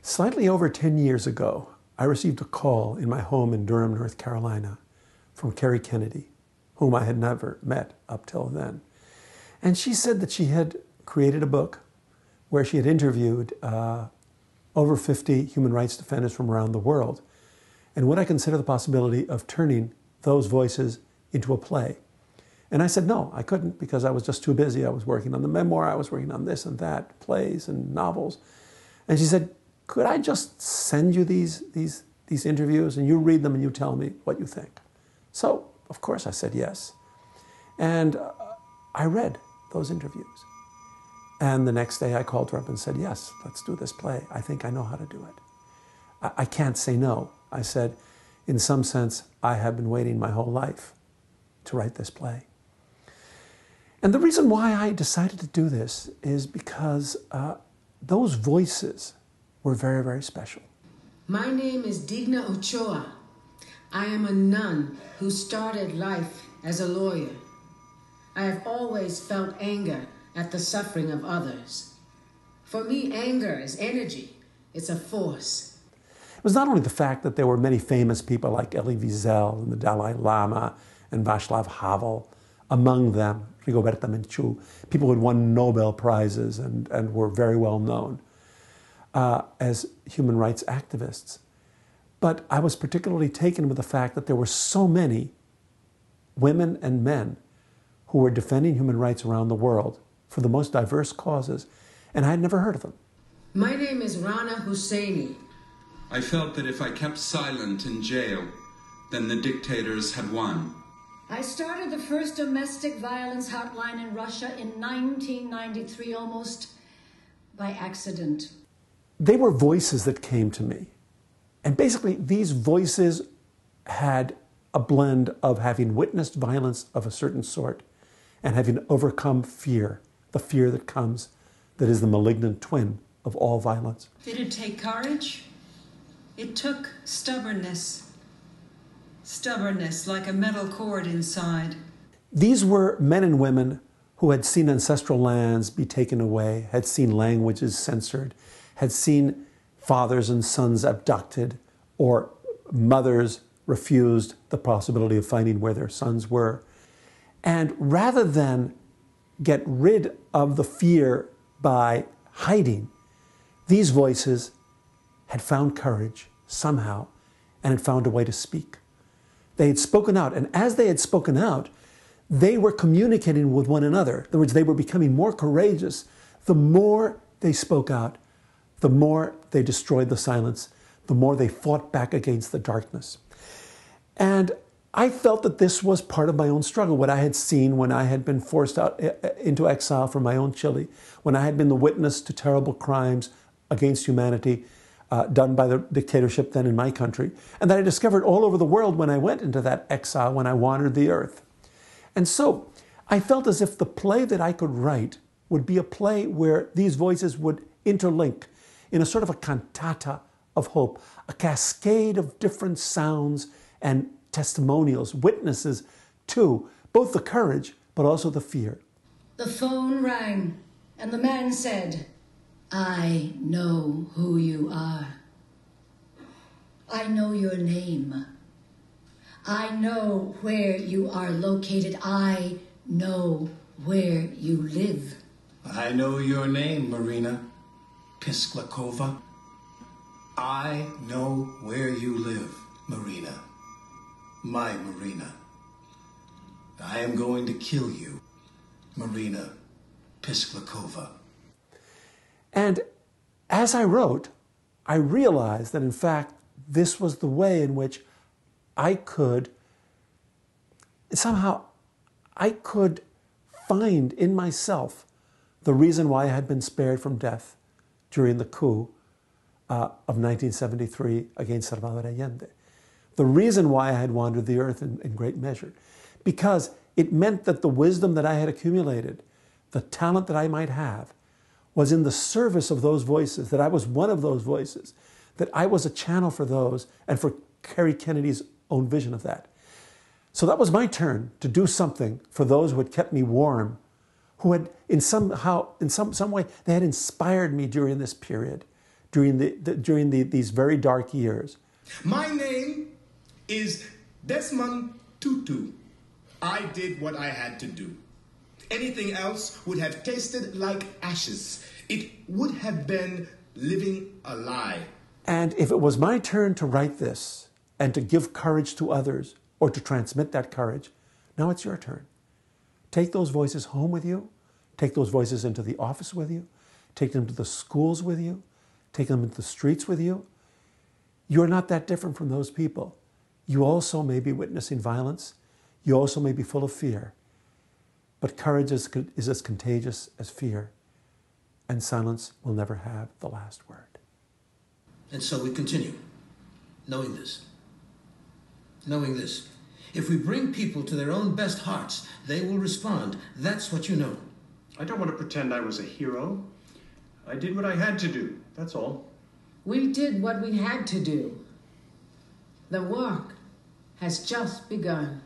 Slightly over 10 years ago, I received a call in my home in Durham, North Carolina, from Kerry Kennedy, whom I had never met up till then. And she said that she had created a book where she had interviewed over 50 human rights defenders from around the world, and would I consider the possibility of turning those voices into a play? And I said no, I couldn't, because I was just too busy. I was working on the memoir, I was working on this and that, plays and novels. And she said, could I just send you these interviews and you read them and you tell me what you think? So, of course, I said yes. And I read those interviews. And the next day I called her up and said, yes, let's do this play. I think I know how to do it. I can't say no. I said, in some sense, I have been waiting my whole life to write this play. And the reason why I decided to do this is because those voices were very, very special. My name is Digna Ochoa. I am a nun who started life as a lawyer. I have always felt anger at the suffering of others. For me, anger is energy. It's a force. It was not only the fact that there were many famous people like Elie Wiesel and the Dalai Lama and Václav Havel, among them Rigoberta Menchú, people who had won Nobel Prizes and were very well known as human rights activists. But I was particularly taken with the fact that there were so many women and men who were defending human rights around the world for the most diverse causes, and I had never heard of them. My name is Rana Husseini. I felt that if I kept silent in jail, then the dictators had won. I started the first domestic violence hotline in Russia in 1993, almost by accident. They were voices that came to me. And basically, these voices had a blend of having witnessed violence of a certain sort and having overcome fear, the fear that comes, that is the malignant twin of all violence. Did it take courage? It took stubbornness. Stubbornness, like a metal cord inside. These were men and women who had seen ancestral lands be taken away, had seen languages censored, had seen fathers and sons abducted, or mothers refused the possibility of finding where their sons were. And rather than get rid of the fear by hiding, these voices had found courage somehow and had found a way to speak. They had spoken out, and as they had spoken out, they were communicating with one another. In other words, they were becoming more courageous. The more they spoke out, the more they destroyed the silence, the more they fought back against the darkness. And I felt that this was part of my own struggle, what I had seen when I had been forced out into exile from my own Chile, when I had been the witness to terrible crimes against humanity done by the dictatorship then in my country, and that I discovered all over the world when I went into that exile, when I wandered the earth. And so I felt as if the play that I could write would be a play where these voices would interlink in a sort of a cantata of hope, a cascade of different sounds and testimonials, witnesses to both the courage but also the fear. The phone rang, and the man said, I know who you are. I know your name. I know where you are located. I know where you live. I know your name, Marina Pisklakova. I know where you live, Marina. My Marina. I am going to kill you, Marina Pisklakova. And as I wrote, I realized that in fact, this was the way in which I could find in myself the reason why I had been spared from death during the coup of 1973 against Salvador Allende. The reason why I had wandered the earth in great measure. Because it meant that the wisdom that I had accumulated, the talent that I might have, was in the service of those voices, that I was one of those voices, that I was a channel for those and for Kerry Kennedy's own vision of that. So that was my turn to do something for those who had kept me warm, who had in some way, they had inspired me during this period during these very dark years. My name is Desmond Tutu. I did what I had to do. Anything else would have tasted like ashes. It would have been living a lie. And if it was my turn to write this and to give courage to others or to transmit that courage, now it's your turn. Take those voices home with you. Take those voices into the office with you. Take them to the schools with you. Take them into the streets with you. You're not that different from those people. You also may be witnessing violence. You also may be full of fear. But courage is as contagious as fear. And silence will never have the last word. And so we continue, knowing this. Knowing this. If we bring people to their own best hearts, they will respond. That's what you know. I don't want to pretend I was a hero. I did what I had to do, that's all. We did what we had to do. The work has just begun.